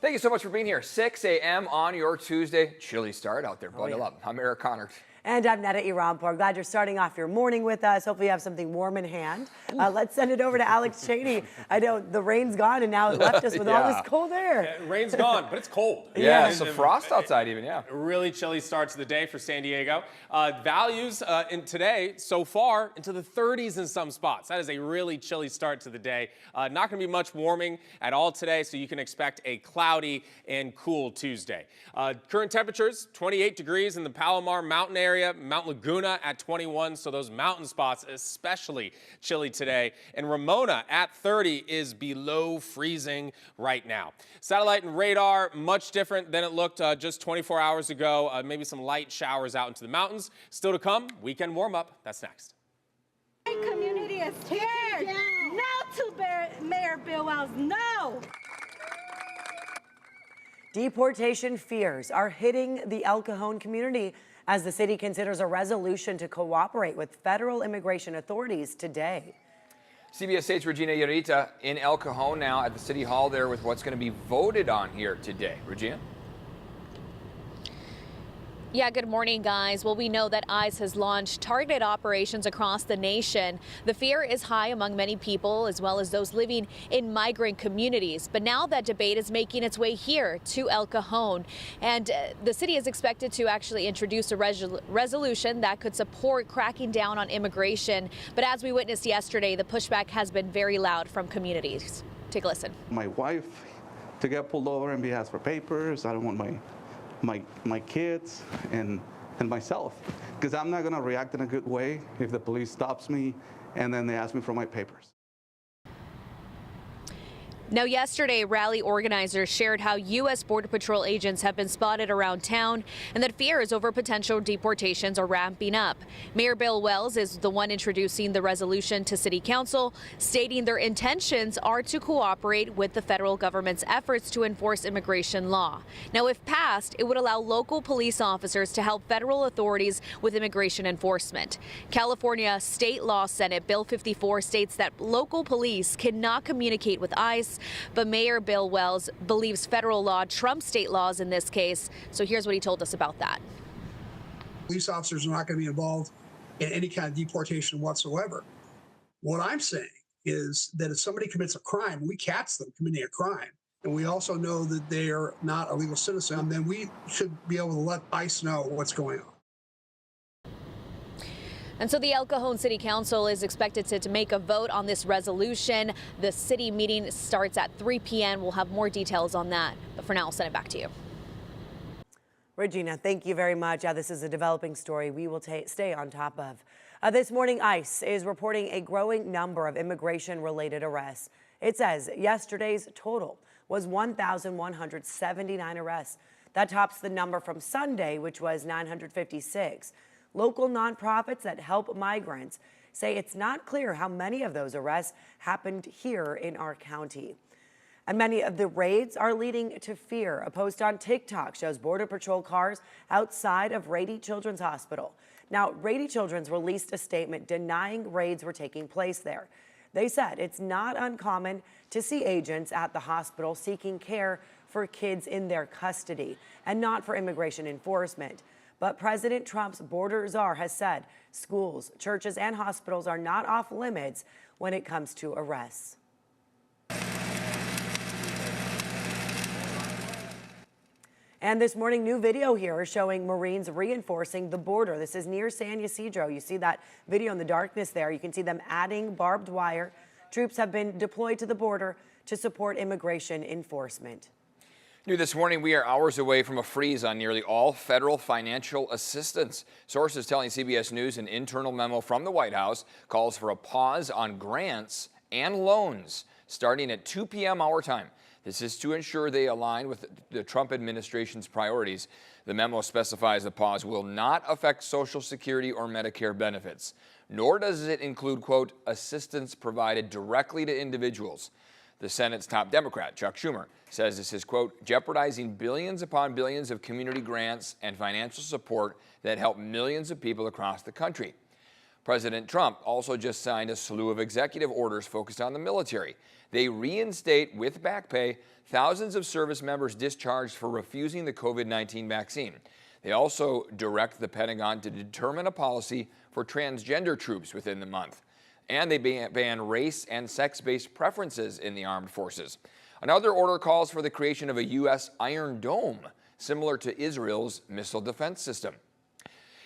Thank you so much for being here. 6 a.m. on your Tuesday. Chilly start out there. Buckle up. I'm Eric Connor. And I'm Netta Irampour. Glad you're starting off your morning with us. Hopefully you have something warm in hand. Let's send it over to Alex Cheney. I know the rain's gone and now it left us with all this cold air. Yeah, rain's gone, but it's cold. Yeah, it's a frost outside even, yeah. Really chilly start to the day for San Diego. Values in today so far into the 30s in some spots. That is a really chilly start to the day. Not going to be much warming at all today, so you can expect a cloudy and cool Tuesday. Current temperatures, 28 degrees in the Palomar Mountain area. Mount Laguna at 21, so those mountain spots especially chilly today. And Ramona at 30 is below freezing right now. Satellite and radar, much different than it looked just 24 hours ago. Maybe some light showers out into the mountains. Still to come, weekend warm up. That's next. The community is scared. No to Mayor Bill Wells, no. Deportation fears are hitting the El Cajon community as the city considers a resolution to cooperate with federal immigration authorities today. CBS 8's Regina Yarita in El Cajon now at the City Hall there with what's going to be voted on here today. Regina? Yeah, good morning, guys. Well, we know that ICE has launched targeted operations across the nation. The fear is high among many people, as well as those living in migrant communities. But now that debate is making its way here to El Cajon, and the city is expected to actually introduce a resolution that could support cracking down on immigration. But as we witnessed yesterday, the pushback has been very loud from communities. Take a listen. My wife to get pulled over and be asked for papers. I don't want my kids and myself, because I'm not going to react in a good way if the police stops me and then they ask me for my papers. Now, yesterday, rally organizers shared how U.S. Border Patrol agents have been spotted around town and that fears over potential deportations are ramping up. Mayor Bill Wells is the one introducing the resolution to City Council, stating their intentions are to cooperate with the federal government's efforts to enforce immigration law. Now, if passed, it would allow local police officers to help federal authorities with immigration enforcement. California State Law Senate Bill 54 states that local police cannot communicate with ICE, but Mayor Bill Wells believes federal law trumps state laws in this case. So here's what he told us about that. Police officers are not going to be involved in any kind of deportation whatsoever. What I'm saying is that if somebody commits a crime, we catch them committing a crime, and we also know that they are not a legal citizen, then we should be able to let ICE know what's going on. And so the El Cajon City Council is expected to make a vote on this resolution. The city meeting starts at 3 p.m. We'll have more details on that. But for now, I'll send it back to you. Regina, thank you very much. This is a developing story we will stay on top of. This morning, ICE is reporting a growing number of immigration-related arrests. It says yesterday's total was 1,179 arrests. That tops the number from Sunday, which was 956. Local nonprofits that help migrants say it's not clear how many of those arrests happened here in our county. And many of the raids are leading to fear. A post on TikTok shows Border Patrol cars outside of Rady Children's Hospital. Now, Rady Children's released a statement denying raids were taking place there. They said it's not uncommon to see agents at the hospital seeking care for kids in their custody and not for immigration enforcement. But President Trump's border czar has said schools, churches, and hospitals are not off limits when it comes to arrests. And this morning, new video here showing Marines reinforcing the border. This is near San Ysidro. You see that video in the darkness there. You can see them adding barbed wire. Troops have been deployed to the border to support immigration enforcement. New this morning, we are hours away from a freeze on nearly all federal financial assistance. Sources telling CBS News an internal memo from the White House calls for a pause on grants and loans starting at 2 p.m. our time. This is to ensure they align with the Trump administration's priorities. The memo specifies the pause will not affect Social Security or Medicare benefits, nor does it include, quote, assistance provided directly to individuals. The Senate's top Democrat, Chuck Schumer, says this is, quote, jeopardizing billions upon billions of community grants and financial support that help millions of people across the country. President Trump also just signed a slew of executive orders focused on the military. They reinstate with back pay thousands of service members discharged for refusing the COVID-19 vaccine. They also direct the Pentagon to determine a policy for transgender troops within the month. And they ban race and sex-based preferences in the armed forces. Another order calls for the creation of a U.S. Iron Dome, similar to Israel's missile defense system.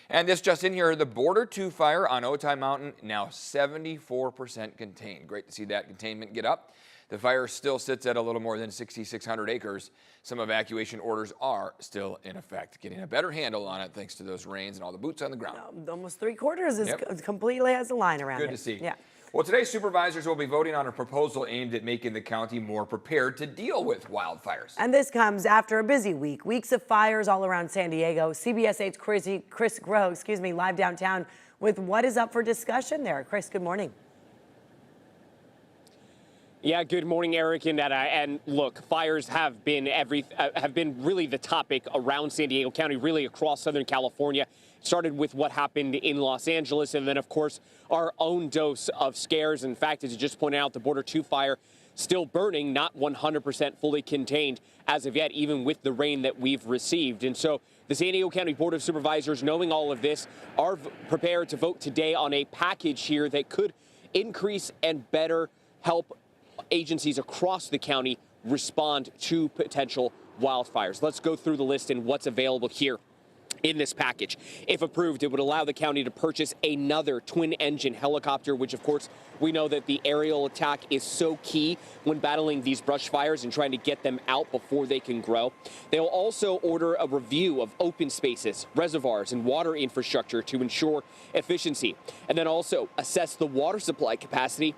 And this just in here, the Border 2 fire on Otay Mountain now 74% contained. Great to see that containment get up. The fire still sits at a little more than 6,600 acres. Some evacuation orders are still in effect. Getting a better handle on it thanks to those rains and all the boots on the ground. Almost 3/4 is completely has a line around it. Good to see. Yeah. Well, today supervisors will be voting on a proposal aimed at making the county more prepared to deal with wildfires. And this comes after a busy week. Weeks of fires all around San Diego. CBS 8's Chris Groh, live downtown with what is up for discussion there. Chris, good morning. Yeah, good morning, Eric and Netta. And look, fires have been really the topic around San Diego County, really across Southern California. Started with what happened in Los Angeles, and then, of course, our own dose of scares. In fact, as you just pointed out, the Border 2 fire still burning, not 100% fully contained as of yet, even with the rain that we've received. And so the San Diego County Board of Supervisors, knowing all of this, are prepared to vote today on a package here that could increase and better help agencies across the county respond to potential wildfires. Let's go through the list and what's available here in this package. If approved, it would allow the county to purchase another twin-engine helicopter, which, of course, we know that the aerial attack is so key when battling these brush fires and trying to get them out before they can grow. They'll also order a review of open spaces, reservoirs, and water infrastructure to ensure efficiency, and then also assess the water supply capacity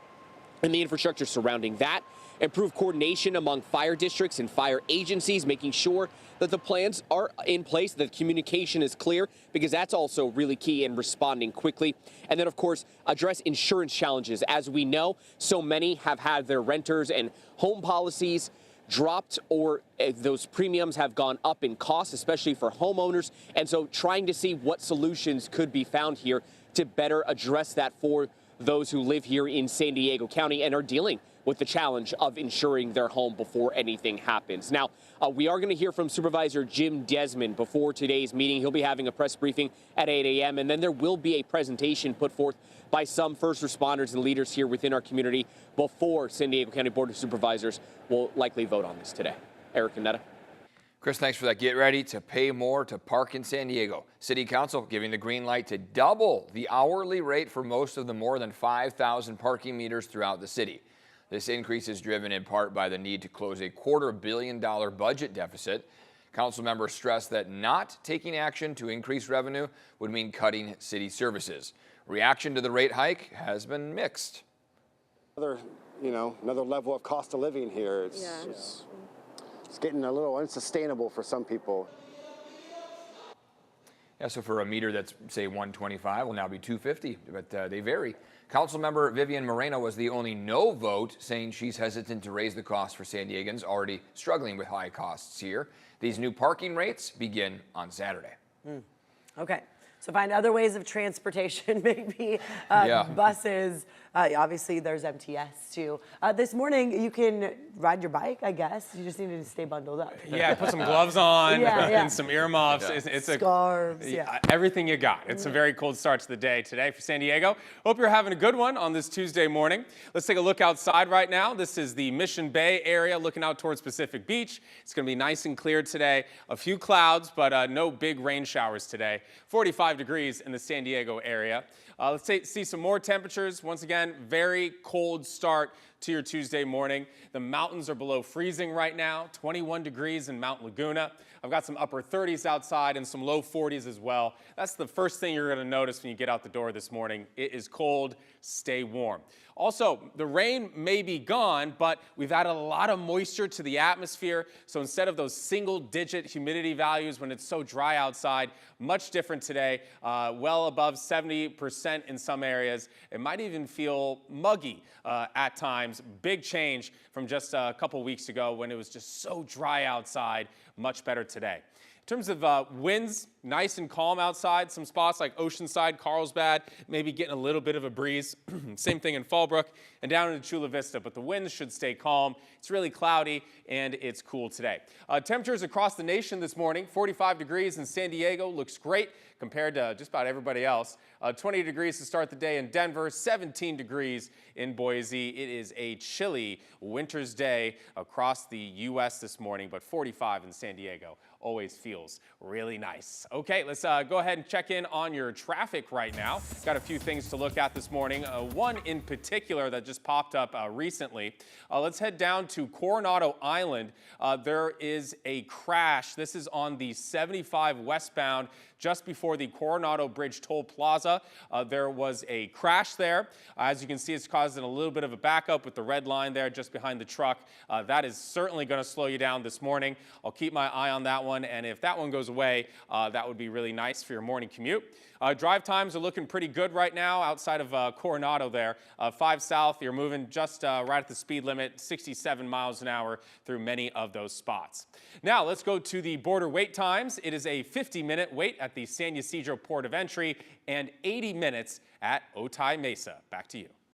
and the infrastructure surrounding that, improve coordination among fire districts and fire agencies, making sure that the plans are in place, that communication is clear, because that's also really key in responding quickly. And then, of course, address insurance challenges. As we know, so many have had their renters and home policies dropped, or those premiums have gone up in cost, especially for homeowners. And so trying to see what solutions could be found here to better address that for those who live here in San Diego County and are dealing with the challenge of insuring their home before anything happens. Now, we are going to hear from Supervisor Jim Desmond before today's meeting. He'll be having a press briefing at 8 a.m. And then there will be a presentation put forth by some first responders and leaders here within our community before San Diego County Board of Supervisors will likely vote on this today. Eric and Netta. Chris, thanks for that. Get ready to pay more to park in San Diego. City Council giving the green light to double the hourly rate for most of the more than 5,000 parking meters throughout the city. This increase is driven in part by the need to close a $250 million budget deficit. Council members stressed that not taking action to increase revenue would mean cutting city services. Reaction to the rate hike has been mixed. Another level of cost of living here. It's getting a little unsustainable for some people. Yeah, so for a meter that's, say, $125 will now be $250, but they vary. Councilmember Vivian Moreno was the only no vote, saying she's hesitant to raise the cost for San Diegans already struggling with high costs here. These new parking rates begin on Saturday. Okay. So find other ways of transportation, maybe buses. Obviously, there's MTS too. This morning, you can ride your bike, I guess. You just need to stay bundled up. Yeah, put some gloves on and some earmuffs. Yeah. It's Scarves, everything you got. It's a very cold start to the day today for San Diego. Hope you're having a good one on this Tuesday morning. Let's take a look outside right now. This is the Mission Bay area looking out towards Pacific Beach. It's going to be nice and clear today. A few clouds, but no big rain showers today. 45 degrees in the San Diego area. Let's see some more temperatures. Once again, very cold start to your Tuesday morning. The mountains are below freezing right now, 21 degrees in Mount Laguna. I've got some upper 30s outside and some low 40s as well. That's the first thing you're going to notice when you get out the door this morning. It is cold. Stay warm. Also, the rain may be gone, but we've added a lot of moisture to the atmosphere. So instead of those single-digit humidity values when it's so dry outside, much different today, well above 70% in some areas. It might even feel muggy at times. Big change from just a couple weeks ago when it was just so dry outside. Much better today. terms of winds, nice and calm outside. Some spots like Oceanside, Carlsbad, maybe getting a little bit of a breeze. Same thing in Fallbrook and down into Chula Vista, but the winds should stay calm. It's really cloudy and it's cool today. Temperatures across the nation this morning, 45 degrees in San Diego, looks great compared to just about everybody else. 20 degrees to start the day in Denver, 17 degrees in Boise. It is a chilly winter's day across the U.S. this morning, but 45 in San Diego always feels really nice. Okay, let's go ahead and check in on your traffic right now. Got a few things to look at this morning. One in particular that just popped up recently. Let's head down to Coronado Island. There is a crash. This is on the 75 westbound just before the Coronado Bridge Toll Plaza. There was a crash there. As you can see, it's causing a little bit of a backup with the red line there just behind the truck. That is certainly going to slow you down this morning. I'll keep my eye on that one, and if that one goes away, that would be really nice for your morning commute. Drive times are looking pretty good right now outside of Coronado there. 5 south, you're moving just right at the speed limit, 67 miles an hour through many of those spots. Now let's go to the border wait times. It is a 50-minute wait at the San Ysidro Port of Entry and 80 minutes at Otay Mesa. Back to you.